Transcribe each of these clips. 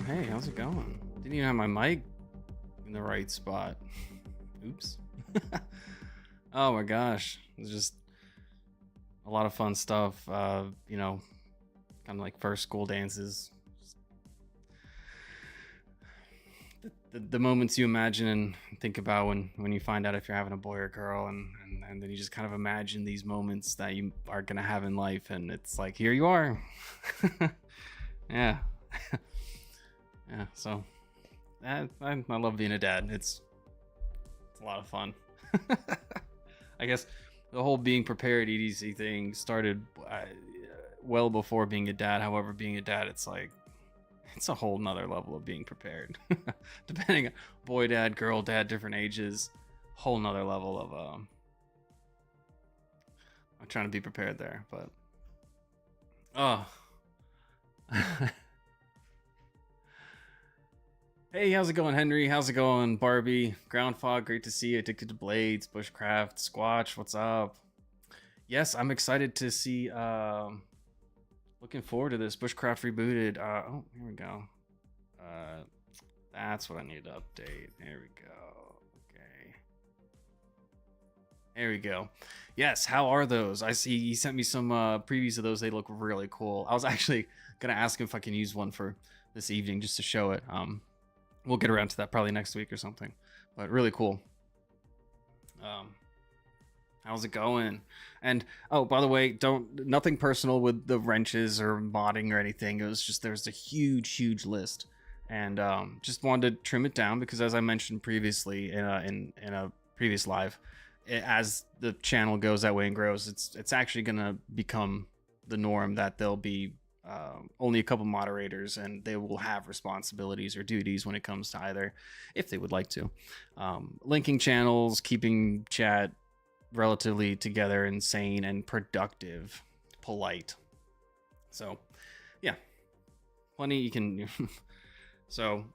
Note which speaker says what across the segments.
Speaker 1: Hey, how's it going? Didn't even have my mic in the right spot. Oops. Oh my gosh. It's just a lot of fun stuff. Kind of like first school dances. The moments you imagine and think about when you find out if you're having a boy or girl, and then you just kind of imagine these moments that you are going to have in life, and it's like, here you are. Yeah. Yeah, so I love being a dad. It's a lot of fun. I guess the whole being prepared EDC thing started well before being a dad. However, being a dad, it's like it's a whole nother level of being prepared. Depending on boy dad, girl dad, different ages, whole nother level of I'm trying to be prepared there, but oh. Hey, how's it going, Henry? How's it going, Barbie? Groundfog, great to see you. Addicted to Blades, Bushcraft, Squatch, what's up? Yes, I'm excited to see. Looking forward to this. Bushcraft rebooted. Oh, here we go. That's what I need to update. There we go. Okay. There we go. Yes, how are those? I see he sent me some previews of those. They look really cool. I was actually gonna ask him if I can use one for this evening just to show it. We'll get around to that probably next week or something, but really cool. How's it going? And oh, by the way, nothing personal with the wrenches or modding or anything. It was just there's a huge list, and just wanted to trim it down because, as I mentioned previously in a previous live, as the channel goes that way and grows, it's actually gonna become the norm that there'll be only a couple moderators, and they will have responsibilities or duties when it comes to either, if they would like to, linking channels, keeping chat relatively together and sane and productive, polite. So yeah, plenty you can. So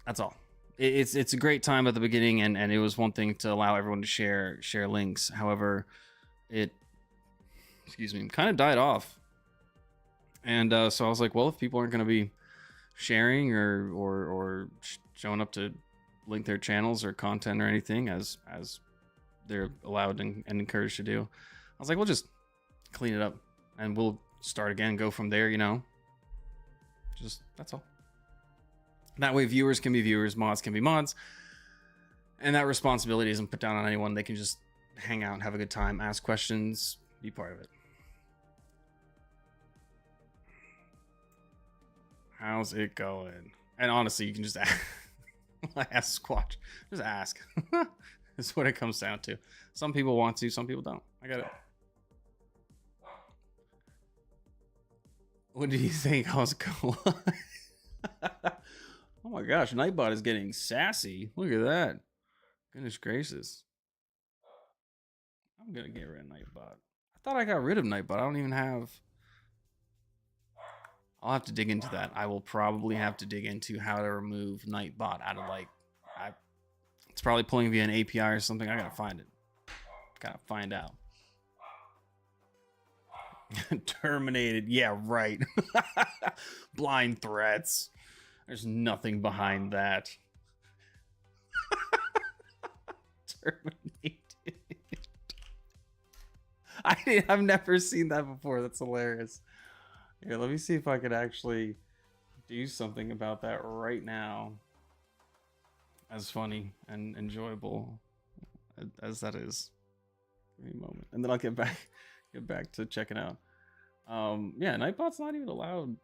Speaker 1: that's all. It's a great time at the beginning, and it was one thing to allow everyone to share links. However, it kind of died off. And so I was like, well, if people aren't going to be sharing or showing up to link their channels or content or anything as they're allowed and encouraged to do, I was like, we'll just clean it up and we'll start again, go from there, just that's all. That way viewers can be viewers, mods can be mods, and that responsibility isn't put down on anyone. They can just hang out, have a good time, ask questions, be part of it. How's it going? And honestly, you can just ask Squatch. Just ask. That's what it comes down to. Some people want to, some people don't. I got it. What do you think? How's it going? Oh my gosh, Nightbot is getting sassy. Look at that. Goodness gracious. I'm gonna get rid of Nightbot. I thought I got rid of Nightbot. I don't even have... I'll have to dig into that. I will probably have to dig into how to remove Nightbot out of it's probably pulling via an API or something. I gotta find it. Gotta find out. Terminated. Yeah, right. Blind threats. There's nothing behind that. Terminated. I've never seen that before. That's hilarious. Here, let me see if I could actually do something about that right now. As funny and enjoyable as that is. Give me a moment, and then I'll get back to checking out. Yeah, Nightbot's not even allowed.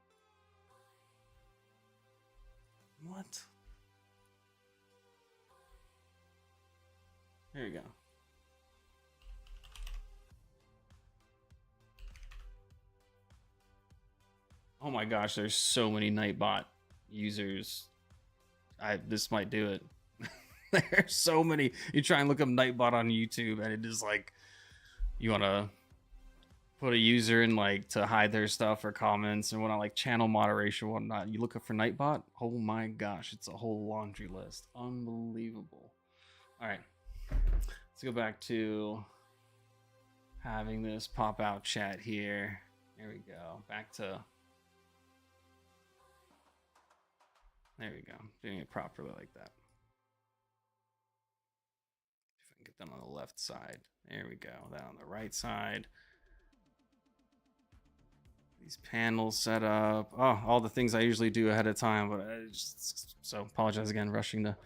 Speaker 1: What? There you go. Oh my gosh, there's so many Nightbot users. This might do it. There's so many. You try and look up Nightbot on YouTube, and it is like you want to put a user in to hide their stuff or comments and whatnot, like channel moderation, whatnot. You look up for Nightbot. Oh my gosh, it's a whole laundry list. Unbelievable. All right, let's go back to having this pop out chat here. There we go. Back to There we go. Doing it properly like that. If I can get that on the left side. There we go. That on the right side. These panels set up. Oh, all the things I usually do ahead of time, but I just so apologize again, rushing to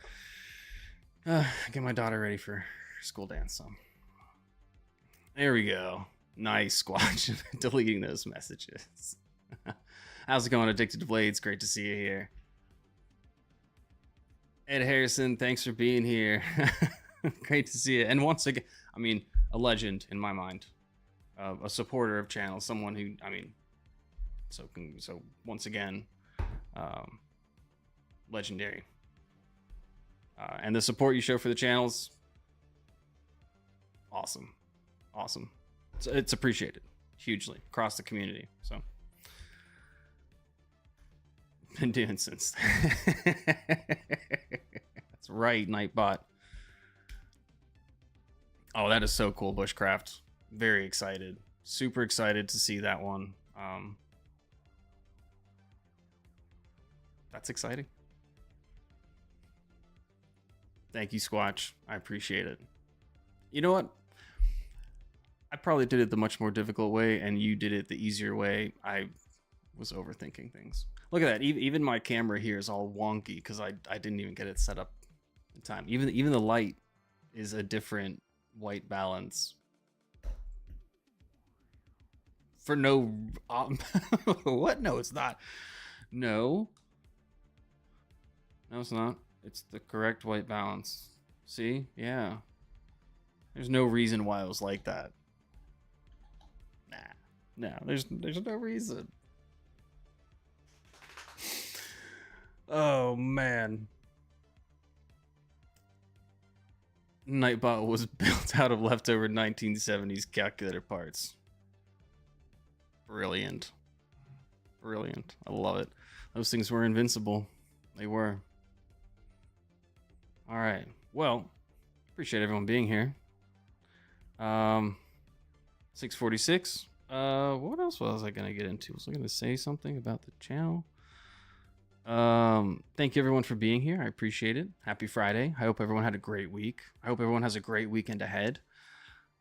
Speaker 1: get my daughter ready for school dance. So there we go. Nice, Squatch. Deleting those messages. How's it going, Addicted to Blades? Great to see you here. Ed Harrison, thanks for being here. Great to see you. And once again, I mean, a legend in my mind, a supporter of channels, someone who, I mean, so once again, legendary. And the support you show for the channels, awesome. It's appreciated hugely across the community. So been doing since. That's right, Nightbot. Oh, that is so cool, Bushcraft. Very excited. Super excited to see that one. That's exciting. Thank you, Squatch. I appreciate it. You know what? I probably did it the much more difficult way, and you did it the easier way. I was overthinking things. Look at that. Even my camera here is all wonky because I didn't even get it set up in time. Even the light is a different white balance. For no... what? No, it's not. No, it's not. It's the correct white balance. See? Yeah. There's no reason why it was like that. No, there's no reason. Oh, man. Nightbot was built out of leftover 1970s calculator parts. Brilliant. I love it. Those things were invincible. They were. All right. Well, appreciate everyone being here. 646. What else was I gonna get into? Was I gonna say something about the channel? Thank you everyone for being here. I appreciate it. Happy Friday. I hope everyone had a great week. I hope everyone has a great weekend ahead.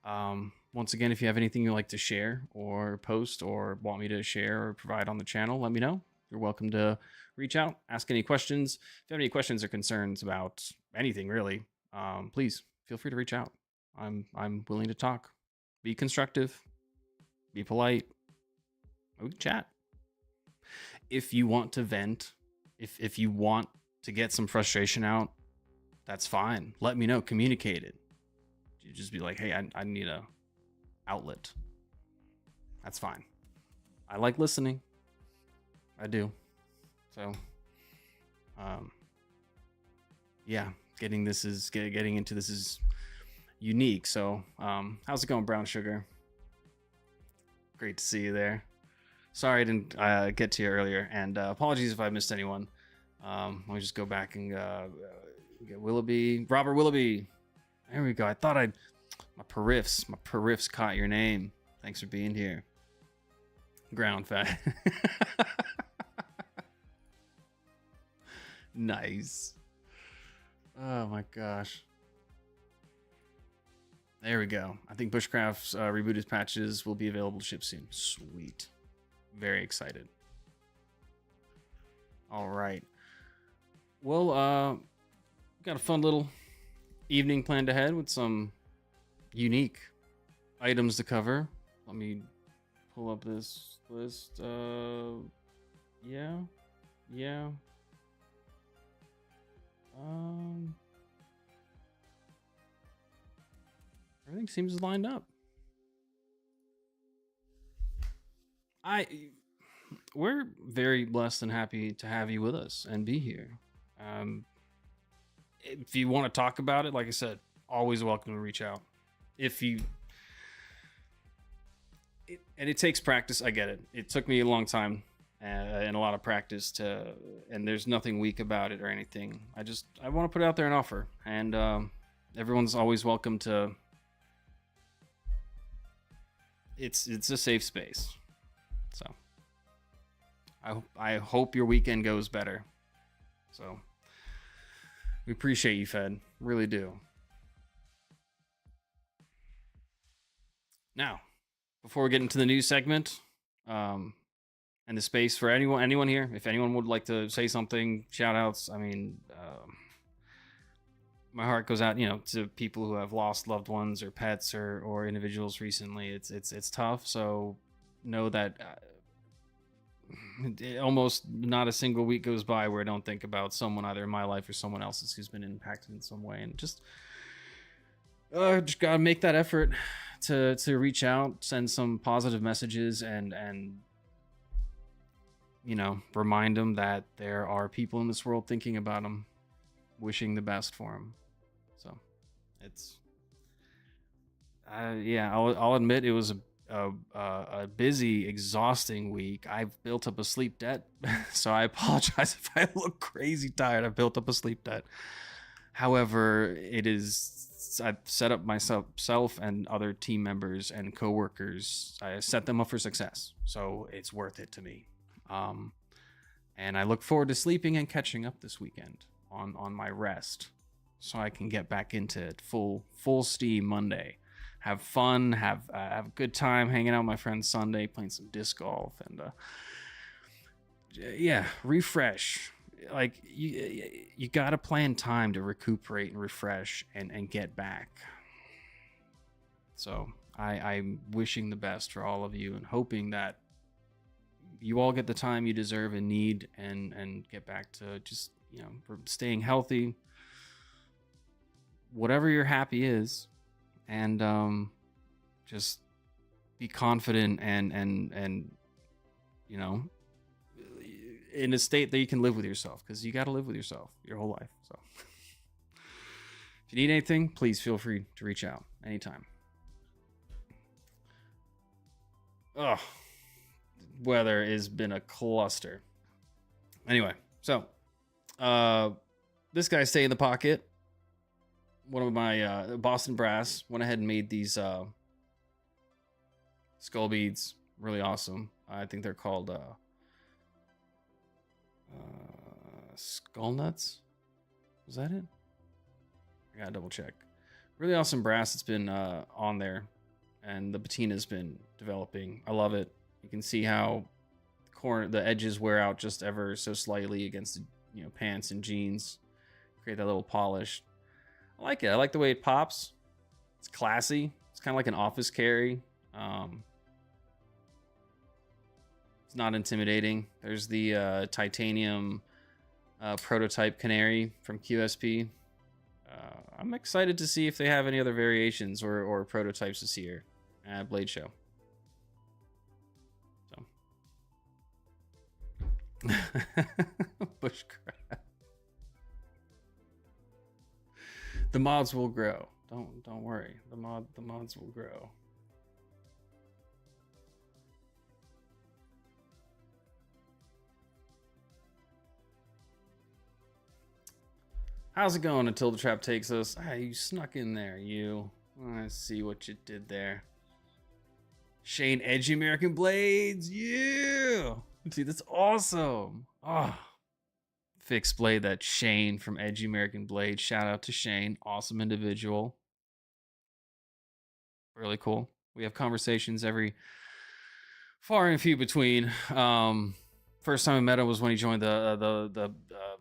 Speaker 1: Once again, if you have anything you'd like to share or post or want me to share or provide on the channel, let me know. You're welcome to reach out, ask any questions. If you have any questions or concerns about anything really, please feel free to reach out. I'm willing to talk. Be constructive. Be polite. We can chat. If you want to vent, if you want to get some frustration out, that's fine. Let me know. Communicate it. You just be like, hey, I need a outlet. That's fine. I like listening. I do. So, yeah, getting into this is unique. So, how's it going, Brown Sugar? Great to see you there. Sorry I didn't get to you earlier, and apologies if I missed anyone. Let me just go back and get Willoughby. Robert Willoughby. There we go. I thought my periffs caught your name. Thanks for being here. Ground fat. Nice. Oh my gosh. There we go. I think Bushcraft's rebooted patches will be available to ship soon. Sweet. Very excited. All right. Well, got a fun little evening planned ahead with some unique items to cover. Let me pull up this list. Yeah. Everything seems lined up. We're very blessed and happy to have you with us and be here. If you want to talk about it, like I said, always welcome to reach out. And it takes practice. I get it. It took me a long time and a lot of practice and there's nothing weak about it or anything. I want to put it out there and offer. And everyone's always welcome to. It's a safe space. So I hope your weekend goes better. So we appreciate you, Fed. Really do. Now, before we get into the news segment, and the space for anyone here, if anyone would like to say something, shout outs, I mean, my heart goes out, to people who have lost loved ones or pets or individuals recently. It's tough. So know that almost not a single week goes by where I don't think about someone either in my life or someone else's who's been impacted in some way, and just gotta make that effort to reach out, send some positive messages, and remind them that there are people in this world thinking about them, wishing the best for them. So it's I'll admit it was a busy, exhausting week. I've built up a sleep debt, so I apologize if I look crazy tired. I've built up a sleep debt. However, I've set up myself and other team members and coworkers. I set them up for success, so it's worth it to me. And I look forward to sleeping and catching up this weekend on my rest, so I can get back into it full steam Monday. Have fun, have a good time hanging out with my friends Sunday, playing some disc golf, and refresh. Like you gotta plan time to recuperate and refresh and get back. So I'm wishing the best for all of you and hoping that you all get the time you deserve and need, and get back to just staying healthy, whatever your happy is, and just be confident and in a state that you can live with yourself, because you got to live with yourself your whole life. So if you need anything, please feel free to reach out anytime. Oh, weather has been a cluster. Anyway, so this guy stay in the pocket. One of my Boston Brass went ahead and made these skull beads. Really awesome. I think they're called skull nuts. Was that it? I gotta double check. Really awesome brass. It's been on there, and the patina's been developing. I love it. You can see how the edges wear out just ever so slightly against the pants and jeans. Create that little polish. I like it. I like the way it pops. It's classy. It's kind of like an office carry. It's not intimidating. There's the titanium prototype canary from QSP. I'm excited to see if they have any other variations or prototypes this year at Blade Show. So, bushcraft. The mods will grow. Don't worry. The mods will grow. How's it going until the trap takes us? Ah, you snuck in there, you. I see what you did there. Shane Edgy American Blades, yeah! Dude, that's awesome. Oh, fixed blade, that Shane from Edgy American Blade. Shout out to Shane, awesome individual. Really cool. We have conversations every far and few between. First time I met him was when he joined the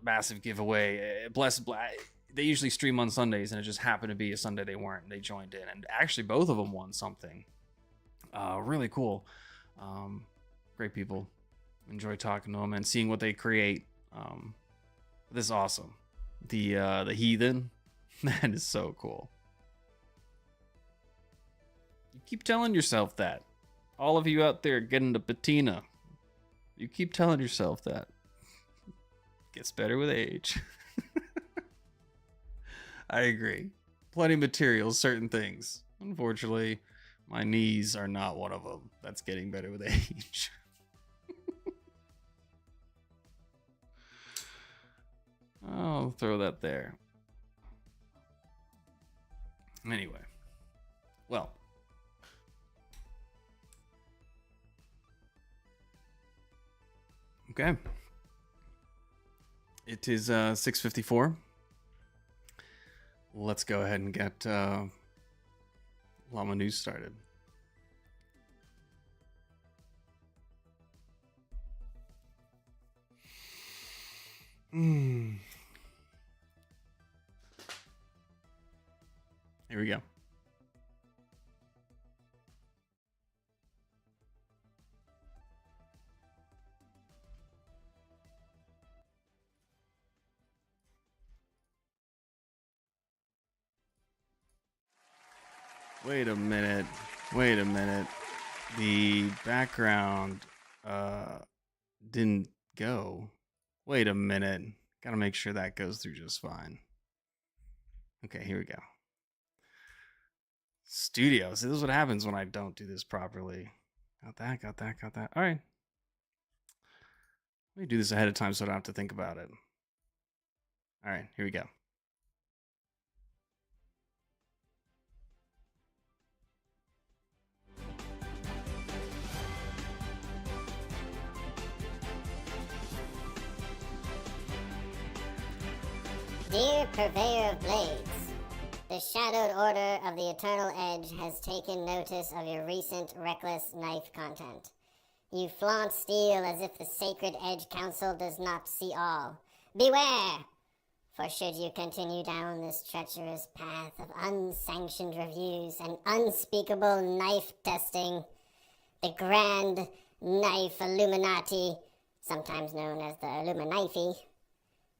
Speaker 1: massive giveaway. Blessed Black. They usually stream on Sundays, and it just happened to be a Sunday they weren't. And they joined in, and actually both of them won something. Really cool. Great people. Enjoy talking to them and seeing what they create. This is awesome. The Heathen. That is so cool. You keep telling yourself that. All of you out there getting the patina. You keep telling yourself that. Gets better with age. I agree. Plenty of materials, certain things. Unfortunately, my knees are not one of them. That's getting better with age. I'll throw that there. Anyway. Well. Okay. It is 6:54. Let's go ahead and get Llama News started. Here we go. Wait a minute. The background didn't go. Wait a minute. Gotta make sure that goes through just fine. Okay, here we go. Studios. This is what happens when I don't do this properly. Got that. All right. Let me do this ahead of time so I don't have to think about it. All right, here we go.
Speaker 2: Dear Purveyor of Blades, the Shadowed Order of the Eternal Edge has taken notice of your recent reckless knife content. You flaunt steel as if the Sacred Edge Council does not see all. Beware! For should you continue down this treacherous path of unsanctioned reviews and unspeakable knife testing, the Grand Knife Illuminati, sometimes known as the Illuminati,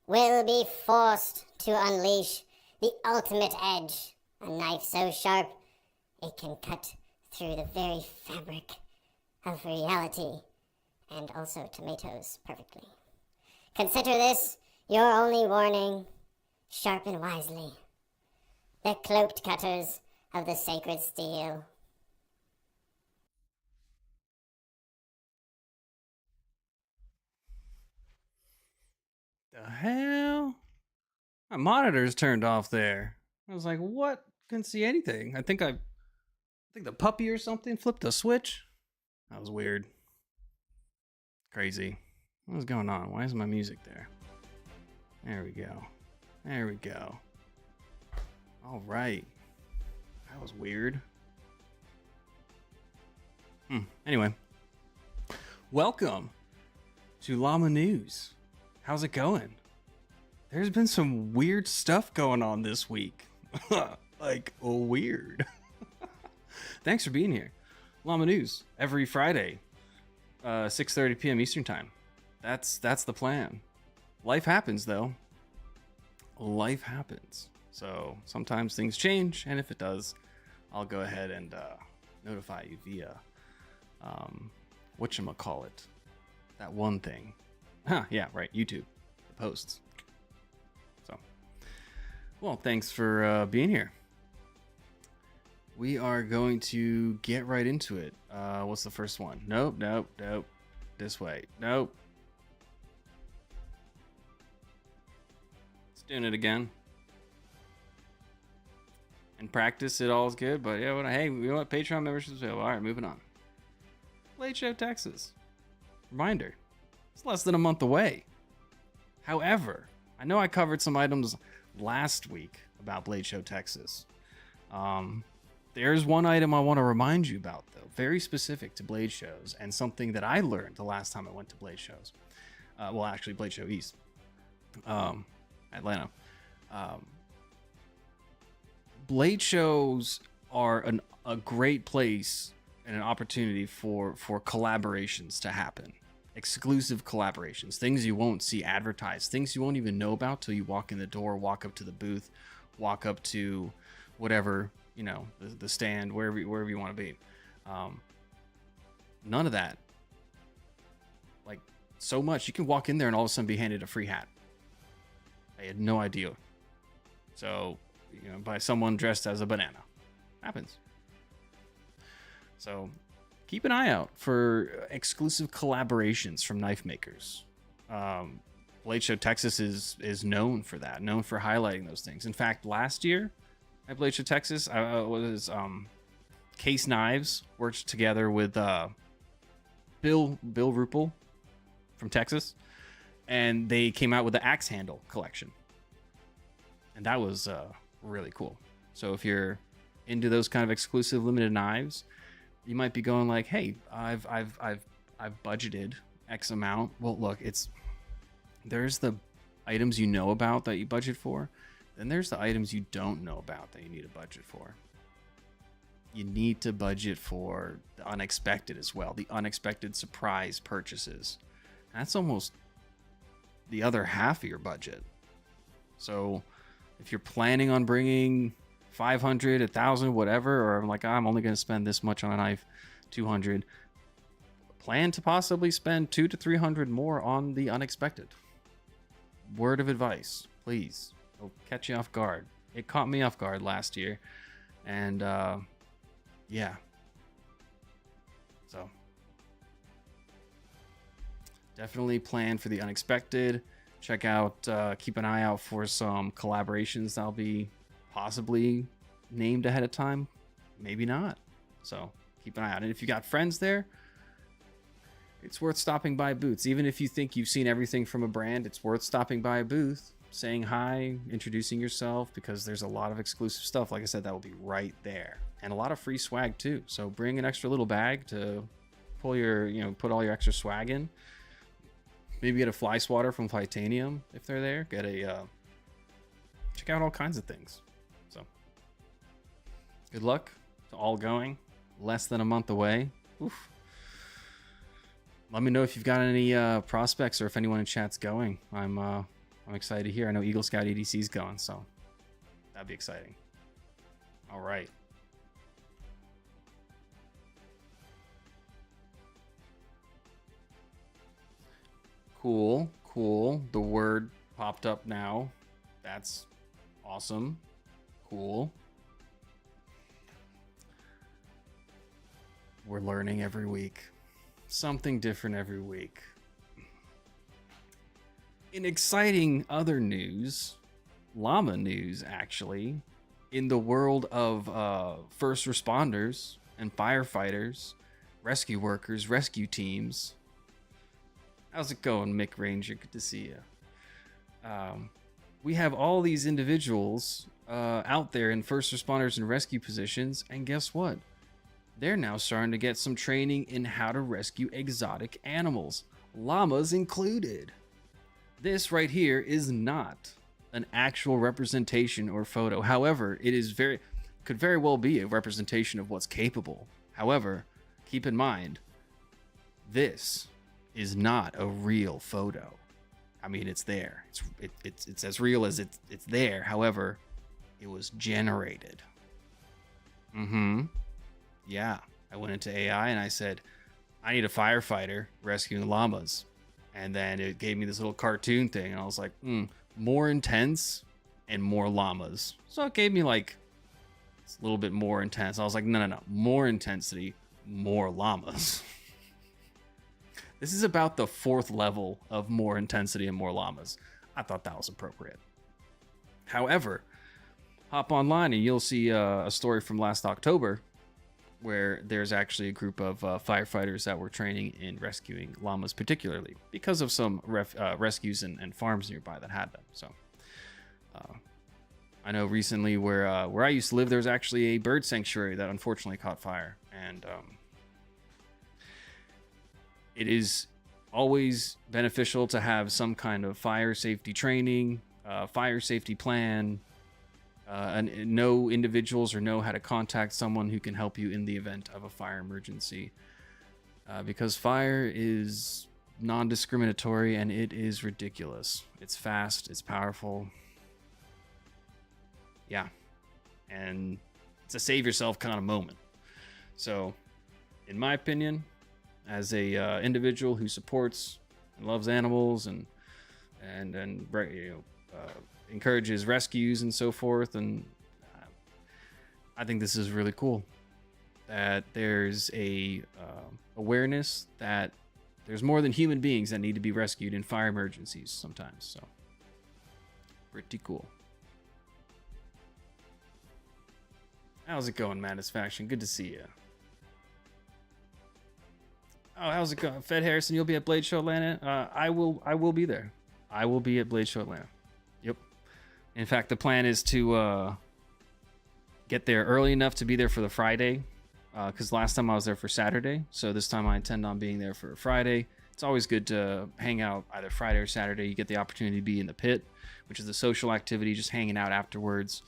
Speaker 2: will be forced to unleash the ultimate edge, a knife so sharp it can cut through the very fabric of reality, and also tomatoes perfectly. Consider this your only warning. Sharpen wisely. The cloaked cutters of the sacred steel.
Speaker 1: The hell? My monitor's turned off there. I was like, what? Couldn't see anything. I think the puppy or something flipped a switch. That was weird. Crazy. What was going on? Why is my music there? There we go. All right. That was weird. Anyway. Welcome to Llama News. How's it going? There's been some weird stuff going on this week. Like, weird. Thanks for being here. Llama News, every Friday, 6:30 p.m. Eastern Time. That's the plan. Life happens, though. Life happens. So sometimes things change, and if it does, I'll go ahead and notify you via, whatchamacallit. That one thing. Yeah, right, YouTube. The posts. So, well, thanks for being here. We are going to get right into it. What's the first one? Nope. This way. Nope. It's doing it again. In practice, it all is good, but yeah, hey, you know what? Patreon memberships available. All right, moving on. Blade Show, Texas. Reminder. It's less than a month away. However, I know I covered some items last week about Blade Show Texas. There's one item I want to remind you about, though, very specific to Blade shows, and something that I learned the last time I went to Blade shows. Well, actually, Blade Show East, Atlanta. Blade shows are a great place and an opportunity for collaborations to happen. Exclusive collaborations, things you won't see advertised, things you won't even know about till you walk in the door, walk up to the booth, walk up to whatever, the stand, wherever you want to be. None of that. Like, so much. You can walk in there and all of a sudden be handed a free hat. I had no idea. So, by someone dressed as a banana. Happens. So, keep an eye out for exclusive collaborations from knife makers. Blade Show Texas is known for that, known for highlighting those things. In fact, last year at Blade Show Texas, Case Knives worked together with Bill Ruppel from Texas, and they came out with the axe handle collection, and that was really cool. So if you're into those kind of exclusive limited knives, you might be going like, hey, I've budgeted X amount. Well, look, there's the items you know about that you budget for, then there's the items you don't know about that you need a budget for. You need to budget for the unexpected as well, the unexpected surprise purchases. That's almost the other half of your budget. So if you're planning on bringing 500, 1,000, whatever, or I'm like, I'm only going to spend this much on a knife, 200, plan to possibly spend 200 to 300 more on the unexpected. Word of advice, please. It'll catch you off guard. It caught me off guard last year, and yeah. So definitely plan for the unexpected. Check out, keep an eye out for some collaborations that'll be possibly named ahead of time, maybe not. So keep an eye out. And if you got friends there, it's worth stopping by booths. Even if you think you've seen everything from a brand, it's worth stopping by a booth, saying hi, introducing yourself, because there's a lot of exclusive stuff. Like I said, that will be right there. And a lot of free swag too. So bring an extra little bag to pull your, put all your extra swag in. Maybe get a fly swatter from Titanium if they're there. Get a, check out all kinds of things. So good luck to all going. Less than a month away. Oof. Let me know if you've got any prospects or if anyone in chat's going. I'm excited to hear. I know Eagle Scout EDC's going, so that'd be exciting. All right. Cool. The word popped up now. That's awesome. Cool. We're learning every week. Something different every week. In exciting other news, Llama news actually, in the world of first responders and firefighters, rescue workers, rescue teams. How's it going, Mick Ranger? Good to see you. We have all these individuals out there in first responders and rescue positions, and guess what? They're now starting to get some training in how to rescue exotic animals, llamas included. This right here is not an actual representation or photo. However, it is could very well be a representation of what's capable. However, keep in mind, this is not a real photo. I mean, it's there. It's as real as it's there. However, it was generated. Yeah, I went into AI and I said, I need a firefighter rescuing llamas. And then it gave me this little cartoon thing. And I was like, more intense and more llamas. So it gave me like, it's a little bit more intense. I was like, no. More intensity, more llamas. This is about the 4th level of more intensity and more llamas. I thought that was appropriate. However, hop online and you'll see a story from last October where there's actually a group of firefighters that were training in rescuing llamas, particularly because of some rescues and farms nearby that had them. So I know recently where I used to live, there was actually a bird sanctuary that unfortunately caught fire. And it is always beneficial to have some kind of fire safety training, fire safety plan, and know individuals or know how to contact someone who can help you in the event of a fire emergency. Because fire is non-discriminatory and it is ridiculous. It's fast, it's powerful. Yeah. And it's a save yourself kind of moment. So, in my opinion, as a individual who supports and loves animals and encourages rescues and so forth, and I think this is really cool that there's a awareness that there's more than human beings that need to be rescued in fire emergencies sometimes. So pretty cool. How's it going, Mattisfaction? Good to see you. Oh, how's it going? Fed Harrison, you'll be at Blade Show Atlanta? I will be there. I will be at Blade Show Atlanta. Yep. In fact, the plan is to get there early enough to be there for the Friday, because last time I was there for Saturday, so this time I intend on being there for Friday. It's always good to hang out either Friday or Saturday. You get the opportunity to be in the pit, which is a social activity, just hanging out afterwards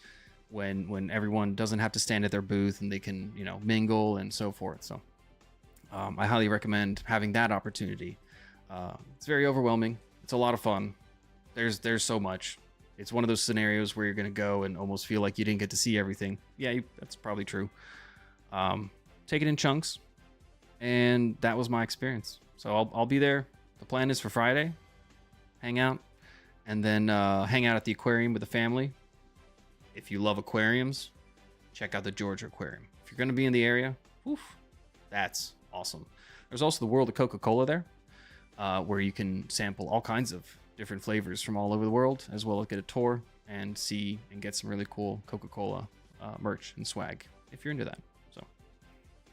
Speaker 1: when everyone doesn't have to stand at their booth and they can, you know, mingle and so forth. So I highly recommend having that opportunity. It's very overwhelming. It's a lot of fun. There's so much. It's one of those scenarios where you're going to go and almost feel like you didn't get to see everything. Yeah, that's probably true. Take it in chunks. And that was my experience. So I'll be there. The plan is for Friday. Hang out. And then hang out at the aquarium with the family. If you love aquariums, check out the Georgia Aquarium. If you're going to be in the area, oof, that's awesome. There's also the World of Coca-Cola there, where you can sample all kinds of different flavors from all over the world, as well as get a tour and see and get some really cool Coca-Cola merch and swag if you're into that. So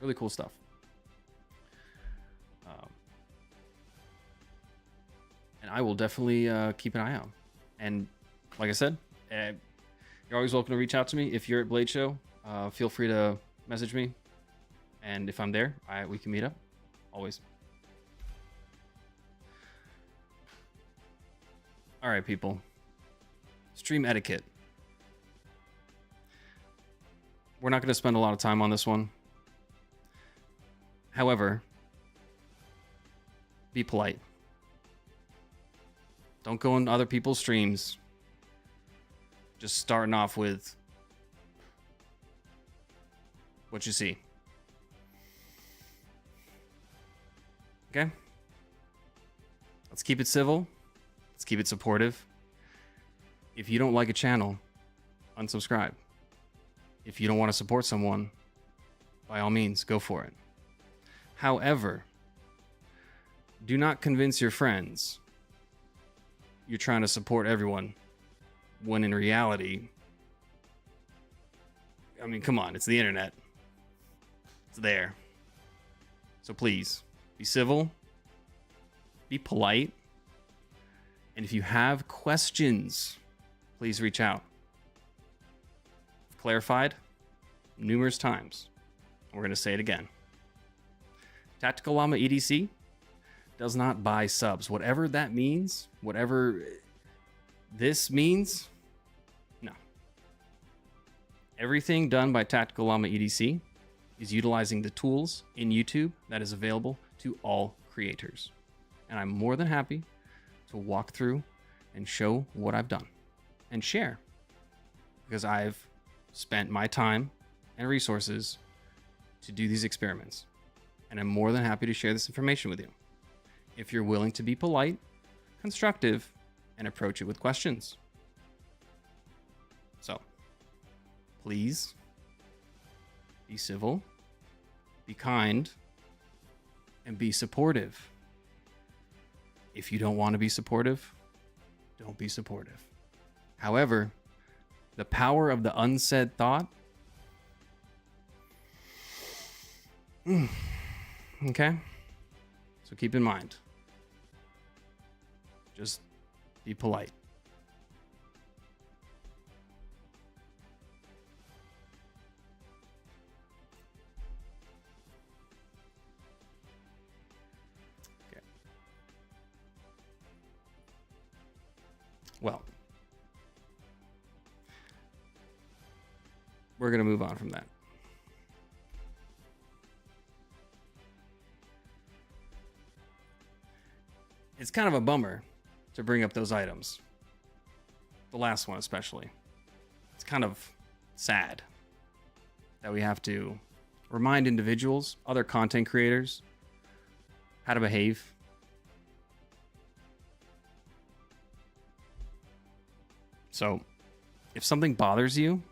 Speaker 1: really cool stuff. And I will definitely keep an eye out. And like I said, you're always welcome to reach out to me. If you're at Blade Show, feel free to message me. And if I'm there, we can meet up. Always. All right, people. Stream etiquette. We're not going to spend a lot of time on this one. However, be polite. Don't go on other people's streams. Just starting off with what you see. Okay? Let's keep it civil. Let's keep it supportive. If you don't like a channel, unsubscribe. If you don't want to support someone, by all means, go for it. However, do not convince your friends you're trying to support everyone when in reality, I mean, come on, it's the internet. It's there. So please, be civil, be polite, and if you have questions, please reach out. I've clarified numerous times. We're going to say it again. Tactical Llama EDC does not buy subs. Whatever that means, whatever this means, no. Everything done by Tactical Llama EDC is utilizing the tools in YouTube that is available to all creators. And I'm more than happy to walk through and show what I've done and share, because I've spent my time and resources to do these experiments. And I'm more than happy to share this information with you, if you're willing to be polite, constructive, and approach it with questions. So, please be civil, be kind, and be supportive. If you don't want to be supportive, don't be supportive. However, the power of the unsaid thought, okay? So keep in mind. Just be polite. Okay. Well, we're going to move on from that. It's kind of a bummer to bring up those items. The last one especially. It's kind of sad that we have to remind individuals, other content creators, how to behave. So, if something bothers you,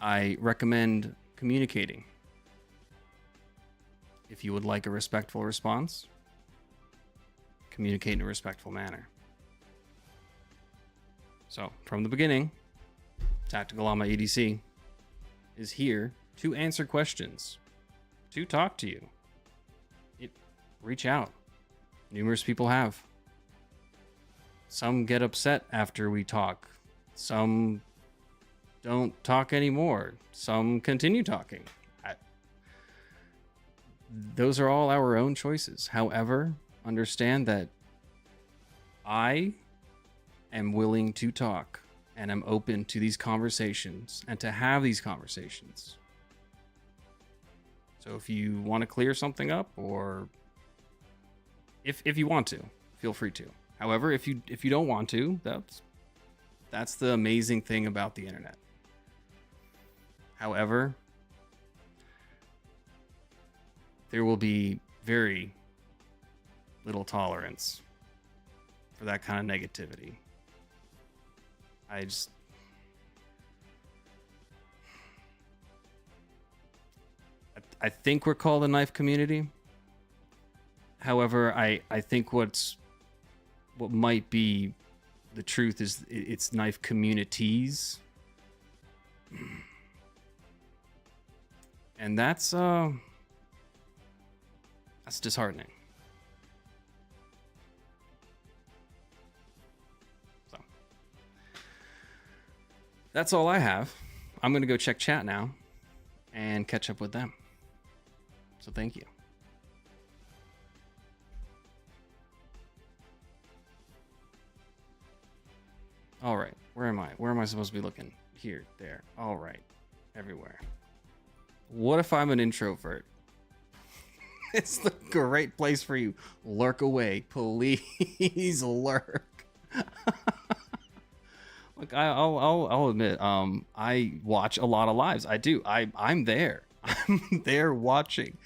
Speaker 1: I recommend communicating. If you would like a respectful response, communicate in a respectful manner. So, from the beginning, Tactical Llama EDC is here to answer questions. to talk to you. Reach out. Numerous people have. Some get upset after we talk. Some don't talk anymore. Some continue talking. Those are all our own choices. However, understand that I am willing to talk and am open to these conversations and to have these conversations. So if you want to clear something up, or if you want to, feel free to. However, if you don't want to, that's the amazing thing about the internet. However, there will be very little tolerance for that kind of negativity. I think we're called a knife community. However, I think what might be the truth is it's knife communities. And that's disheartening. So that's all I have. I'm gonna go check chat now and catch up with them. So thank you. All right, where am I? Where am I supposed to be looking? Here, there. All right, everywhere. What if I'm an introvert? It's the great place for you. Lurk away, please lurk. Look, I'll admit, I watch a lot of lives. I do. I'm there. I'm there watching.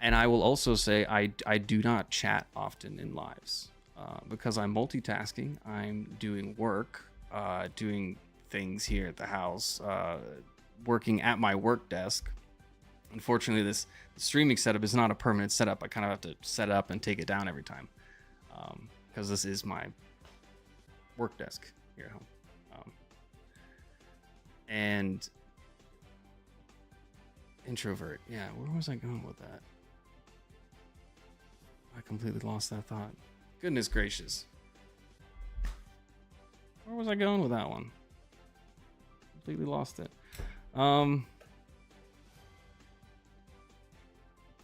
Speaker 1: And I will also say I do not chat often in lives because I'm multitasking. I'm doing work, doing things here at the house, working at my work desk. Unfortunately, this streaming setup is not a permanent setup. I kind of have to set up and take it down every time because this is my work desk here at home. And introvert. Yeah, where was I going with that? I completely lost that thought. Goodness gracious. Where was I going with that one? Completely lost it.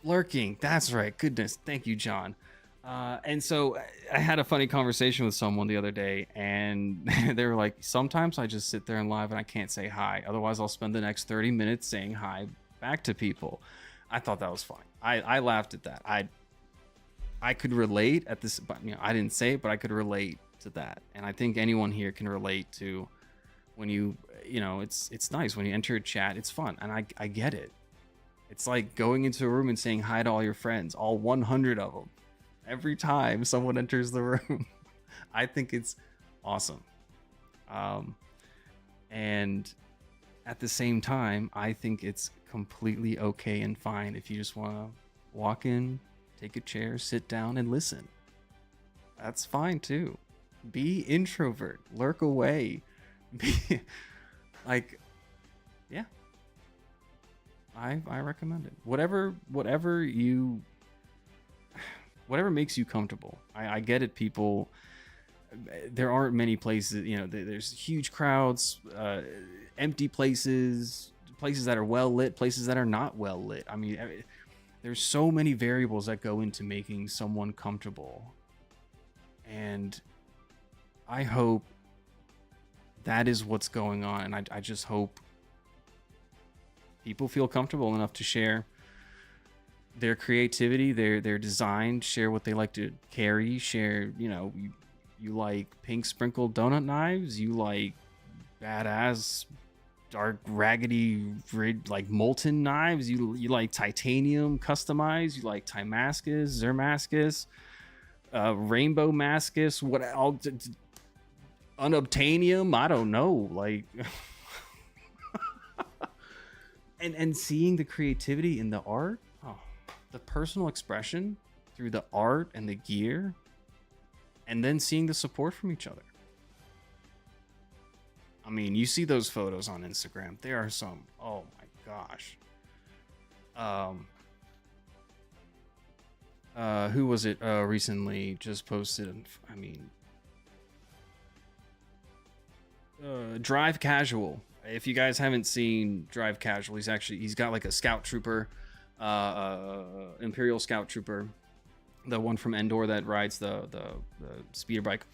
Speaker 1: Lurking. That's right. Goodness. Thank you, John. And so I had a funny conversation with someone the other day, and they were like, sometimes I just sit there in live and I can't say hi. Otherwise, I'll spend the next 30 minutes saying hi back to people. I thought that was fine. I laughed at that. I could relate at this, but I didn't say it, but I could relate to that. And I think anyone here can relate to when it's nice when you enter a chat, it's fun. And I get it. It's like going into a room and saying hi to all your friends, all 100 of them, every time someone enters the room. I think it's awesome. And at the same time, I think it's completely okay and fine if you just want to walk in, take a chair, sit down, and listen. That's fine too. Be introvert, lurk away. Be like, yeah. I recommend it. Whatever makes you comfortable. I get it, people. There aren't many places, there's huge crowds, empty places that are well lit, places that are not well lit. I mean, there's so many variables that go into making someone comfortable. And I hope that is what's going on. And I just hope people feel comfortable enough to share their creativity, their design, share what they like to carry, share, you like pink sprinkled donut knives, you like badass dark raggedy like molten knives, you like titanium customized, you like Timascus, Zermascus, rainbow mascus, what all unobtainium, I don't know, like and seeing the creativity in the art, the personal expression through the art and the gear, and then seeing the support from each other. I mean, you see those photos on Instagram. There are some, oh my gosh. Um, who was it recently just posted? I mean, Drive Casual. If you guys haven't seen Drive Casual, he's got like a scout trooper, Imperial scout trooper, the one from Endor that rides the speeder bike.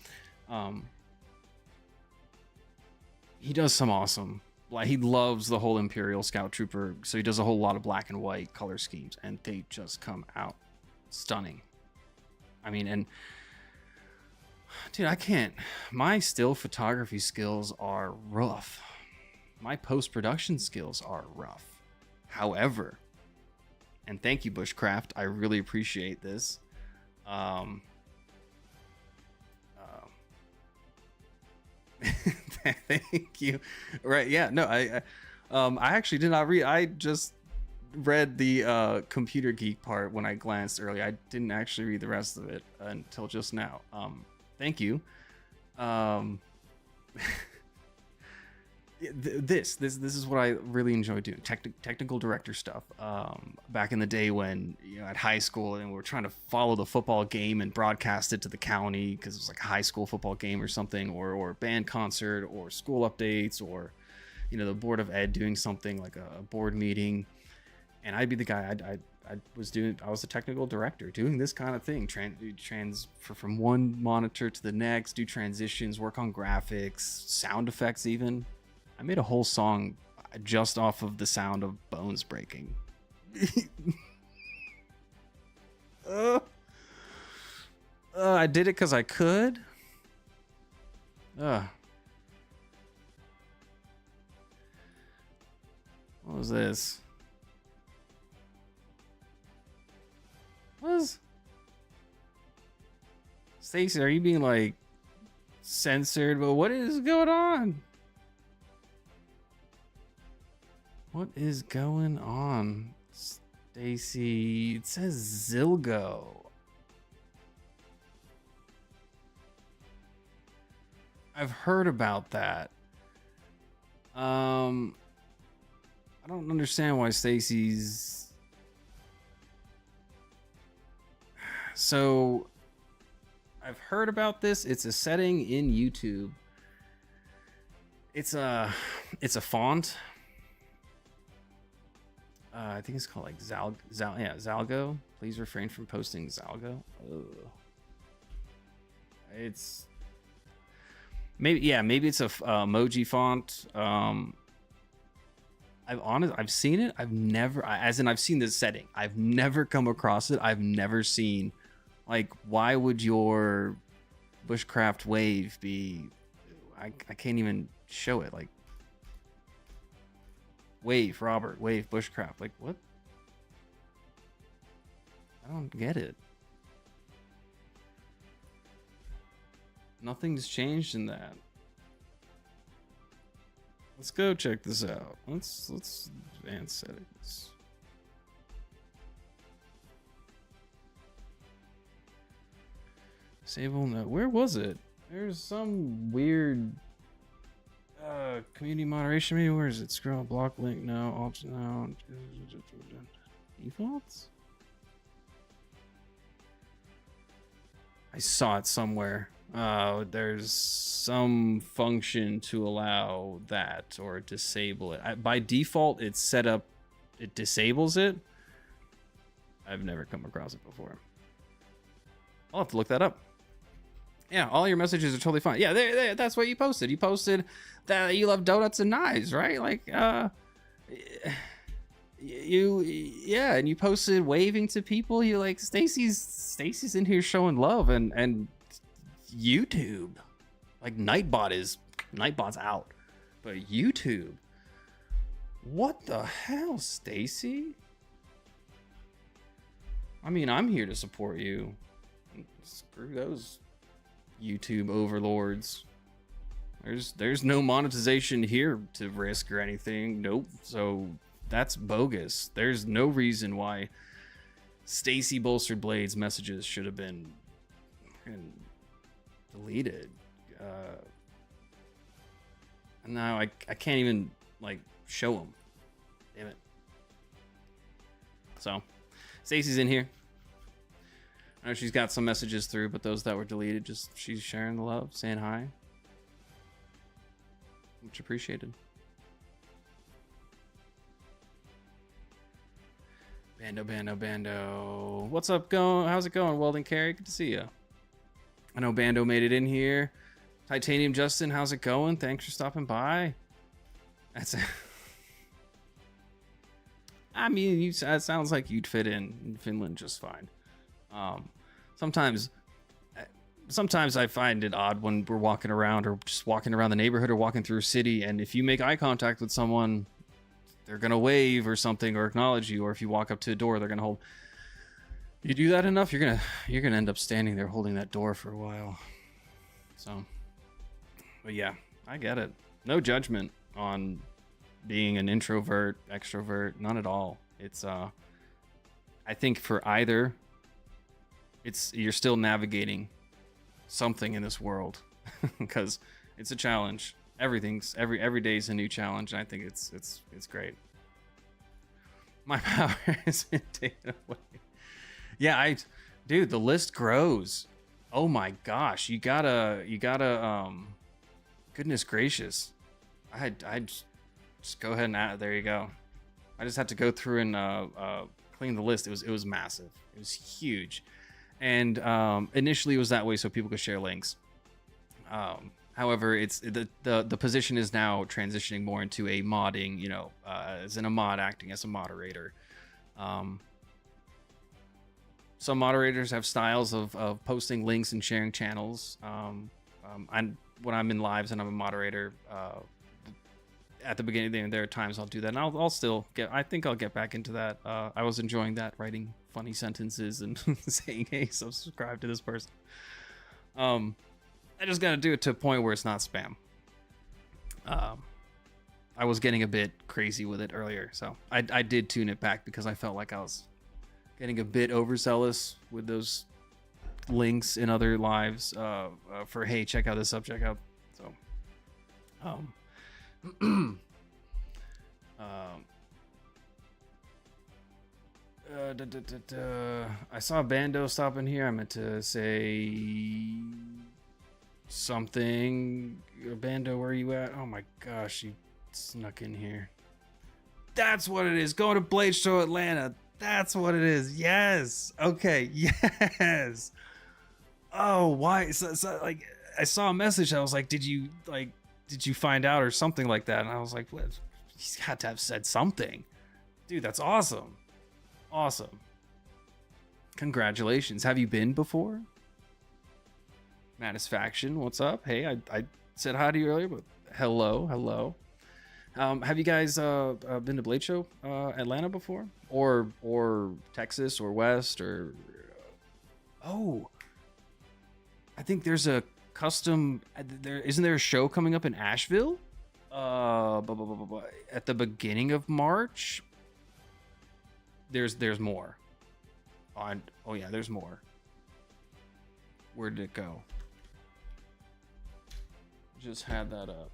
Speaker 1: He does some awesome, like, he loves the whole Imperial scout trooper, so he does a whole lot of black and white color schemes, and they just come out stunning. I mean, and dude, I can't. My still photography skills are rough. My post-production skills are rough. However, and thank you, Bushcraft, I really appreciate this. Thank you. Right? Yeah. No, I actually did not read. I just read the computer geek part when I glanced earlier. I didn't actually read the rest of it until just now. Thank you. This is what I really enjoy doing. Technical director stuff. Back in the day when, you know, at high school, and we were trying to follow the football game and broadcast it to the county because it was like a high school football game or something, or band concert, or school updates, or, you know, the board of ed doing something like a board meeting, and I'd be the guy. I was the technical director doing this kind of thing, from one monitor to the next, do transitions, work on graphics, sound effects even. I made a whole song just off of the sound of bones breaking. I did it because I could. What was this? Stacey, are you being like censored? But what is going on? What is going on, Stacy? It says Zilgo. I've heard about that. I don't understand why Stacy's. So, I've heard about this. It's a setting in YouTube. It's a font. I think it's called like Zalgo. Please refrain from posting Zalgo. Ugh. It's maybe it's a emoji font. I've seen it. I've seen this setting. I've never come across it. I've never seen, like, why would your bushcraft wave be? I can't even show it. Like, wave, Robert, wave, bushcraft. Like, what? I don't get it. Nothing's changed in that. Let's go check this out. Let's advance settings. Disable no. Where was it? There's some weird community moderation. Maybe where is it? Scroll, block link. No, alt no. Defaults. I saw it somewhere. There's some function to allow that or disable it. By default, it's set up. It disables it. I've never come across it before. I'll have to look that up. Yeah, all your messages are totally fine. Yeah, there, that's what you posted. You posted that you love donuts and knives, right? Like, and you posted waving to people. You like Stacy's in here showing love, and YouTube, like Nightbot's out, but YouTube, what the hell, Stacy? I mean, I'm here to support you. Screw those YouTube overlords. There's no monetization here to risk or anything. Nope. So that's bogus. There's no reason why Stacy Bolstered Blades messages should have been deleted. And now I can't even like show them. Damn it. So, Stacy's in here. I know she's got some messages through, but those that were deleted, just she's sharing the love, saying hi. Much appreciated. Bando. What's up, how's it going, Welding Carry? Good to see you. I know Bando made it in here. Titanium Justin, how's it going? Thanks for stopping by. That's it. I mean, it sounds like you'd fit in Finland just fine. Sometimes I find it odd when we're walking around or just walking around the neighborhood or walking through a city, and if you make eye contact with someone, they're gonna wave or something or acknowledge you, or if you walk up to a door, they're gonna hold. You do that enough, you're gonna end up standing there holding that door for a while. So, but yeah, I get it. No judgment on being an introvert, extrovert, none at all. It's I think for either, you're still navigating something in this world because it's a challenge. Every day is a new challenge, and I think it's great. My power has been taken away. Yeah, dude, the list grows. Oh my gosh, you gotta goodness gracious. I just go ahead and there you go. I just had to go through and clean the list. It was massive. It was huge. And initially it was that way so people could share links. However, it's the position is now transitioning more into a modding, as in a mod acting as a moderator. Some moderators have styles of posting links and sharing channels. When I'm in lives and I'm a moderator, at the beginning there are times I'll do that, and I'll still I think I'll get back into that. I was enjoying that, writing funny sentences and saying, hey, subscribe to this person. I just gotta do it to a point where it's not spam. I was getting a bit crazy with it earlier, so I did tune it back because I felt like I was getting a bit overzealous with those links in other lives for, hey, check out this subject out. So I saw Bando stop in here. I meant to say something. Bando, where are you at? Oh my gosh, you snuck in here. That's what it is. Going to Blade Show Atlanta. That's what it is. Yes. Okay. Yes. Oh, why? So, like, I saw a message. I was like, did you find out or something like that? And I was like, what? He's got to have said something. Dude, that's awesome. Awesome. Congratulations. Have you been before? Matisfaction, what's up? Hey, I said hi to you earlier, but hello. Have you guys been to Blade Show Atlanta before? Or Texas or West or oh, I think there's a custom isn't there a show coming up in Asheville? At the beginning of March. There's more. Oh yeah, there's more. Where did it go? Just had that up.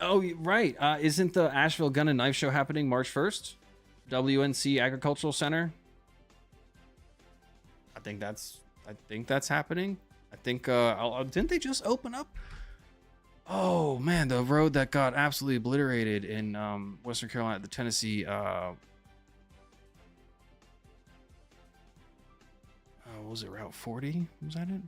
Speaker 1: Oh, right. Isn't the Asheville Gun and Knife Show happening March 1st? WNC Agricultural Center. I think that's happening. I think didn't they just open up? Oh man, the road that got absolutely obliterated in Western Carolina, the Tennessee. Was it Route 40? Was that it?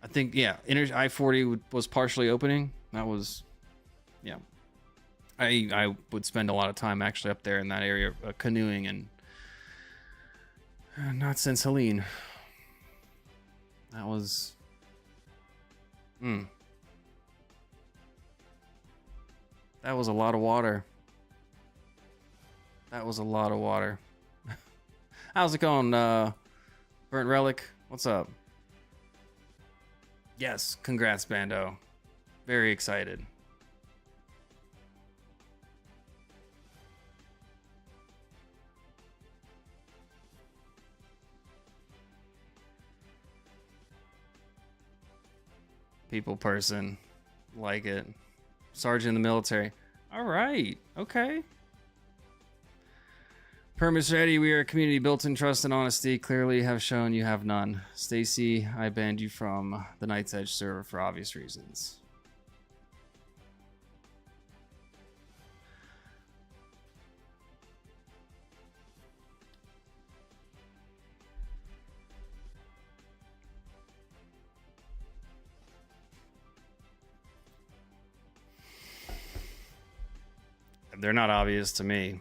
Speaker 1: I think, yeah, I-40 was partially opening. That was, yeah. I would spend a lot of time actually up there in that area canoeing and not since Helene. That was, that was a lot of water. That was a lot of water. How's it going, Burnt Relic? What's up? Yes, congrats, Bando. Very excited. People person. Like it. Sergeant in the military. All right. Okay. Permits ready. We are a community built in trust and honesty. Clearly have shown you have none. Stacy, I banned you from the Night's Edge server for obvious reasons. They're not obvious to me.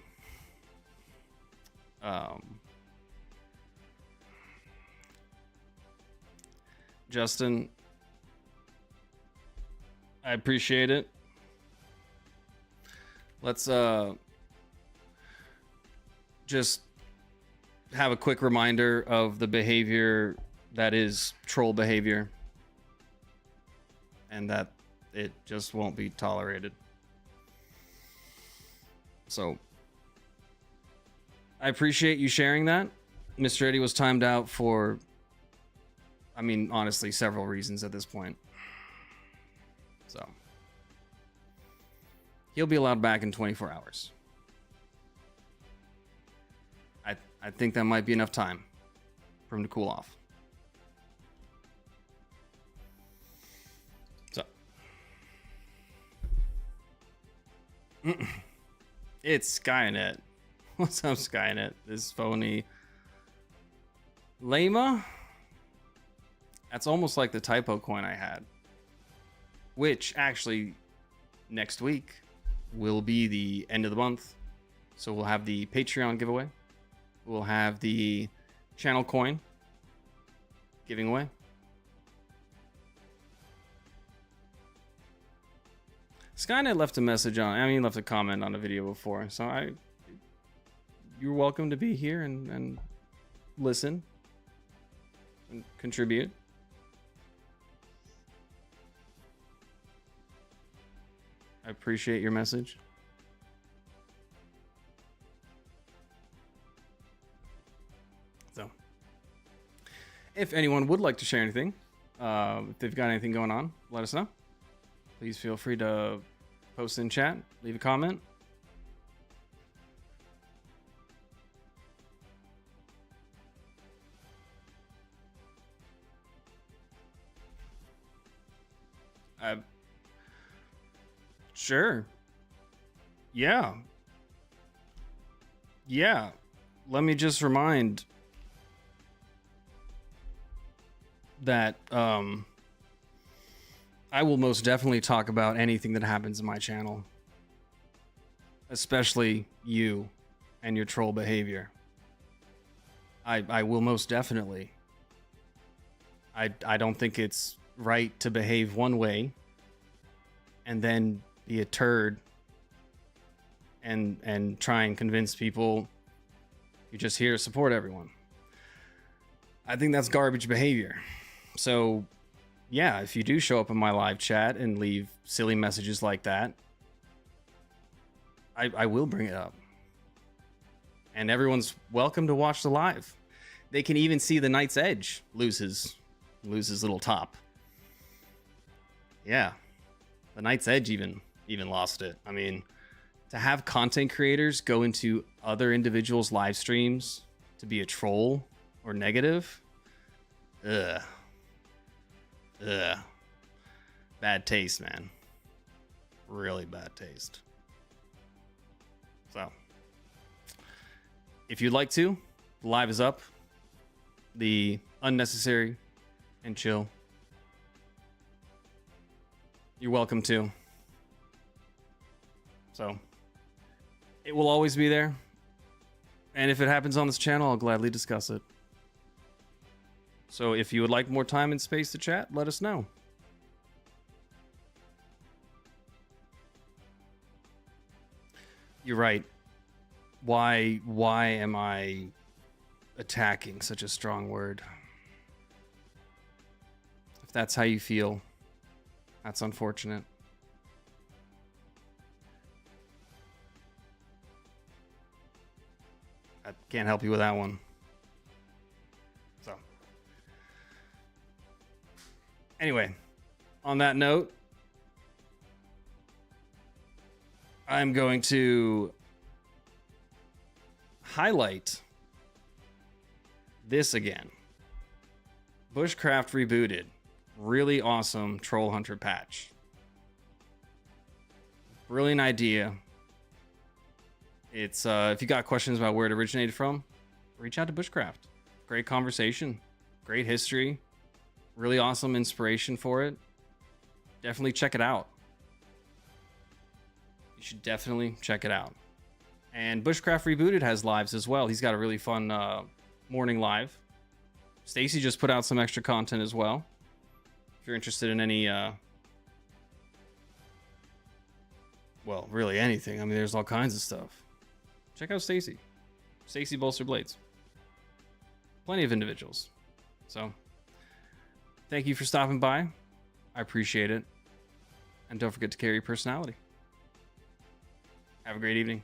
Speaker 1: Justin, I appreciate it. Let's just have a quick reminder of the behavior that is troll behavior, and that it just won't be tolerated. So I appreciate you sharing that. Mr. Eddie was timed out for, I mean, honestly, several reasons at this point. So he'll be allowed back in 24 hours. I think that might be enough time for him to cool off. So it's Skynet. What's up, Skynet? This phony Llama? That's almost like the typo coin I had. Which, actually, next week will be the end of the month. So we'll have the Patreon giveaway. We'll have the channel coin giving away. Skynet left a message on, I mean, left a comment on a video before. So you're welcome to be here and listen and contribute. I appreciate your message. So, if anyone would like to share anything, if they've got anything going on, let us know. Please feel free to post in chat, leave a comment. Sure. Yeah. Yeah. Let me just remind that I will most definitely talk about anything that happens in my channel, especially you and your troll behavior. I will most definitely. I don't think it's right to behave one way and then be a turd and try and convince people you're just here to support everyone. I think that's garbage behavior. So yeah, if you do show up in my live chat and leave silly messages like that, I will bring it up. And everyone's welcome to watch the live. They can even see the Knight's Edge lose his little top. Yeah. The Knight's Edge even lost it. I mean, to have content creators go into other individuals' live streams to be a troll or negative, ugh. Bad taste, man. Really bad taste. So, if you'd like to, the live is up. The unnecessary and chill, you're welcome to. So, it will always be there. And if it happens on this channel, I'll gladly discuss it. So if you would like more time and space to chat, let us know. You're right. Why am I attacking such a strong word? If that's how you feel, that's unfortunate. I can't help you with that one. So, anyway, on that note, I'm going to highlight this again. Bushcraft rebooted. Really awesome Troll Hunter patch. Brilliant idea. It's if you got questions about where it originated from, reach out to Bushcraft. Great conversation, great history, really awesome inspiration for it. Definitely check it out. You should definitely check it out. And Bushcraft Rebooted has lives as well. He's got a really fun morning live. Stacy just put out some extra content as well. If you're interested in any, well, really anything. I mean, there's all kinds of stuff. Check out Stacy. Stacy Bolster Blades. Plenty of individuals. So, thank you for stopping by. I appreciate it. And don't forget to carry your personality. Have a great evening.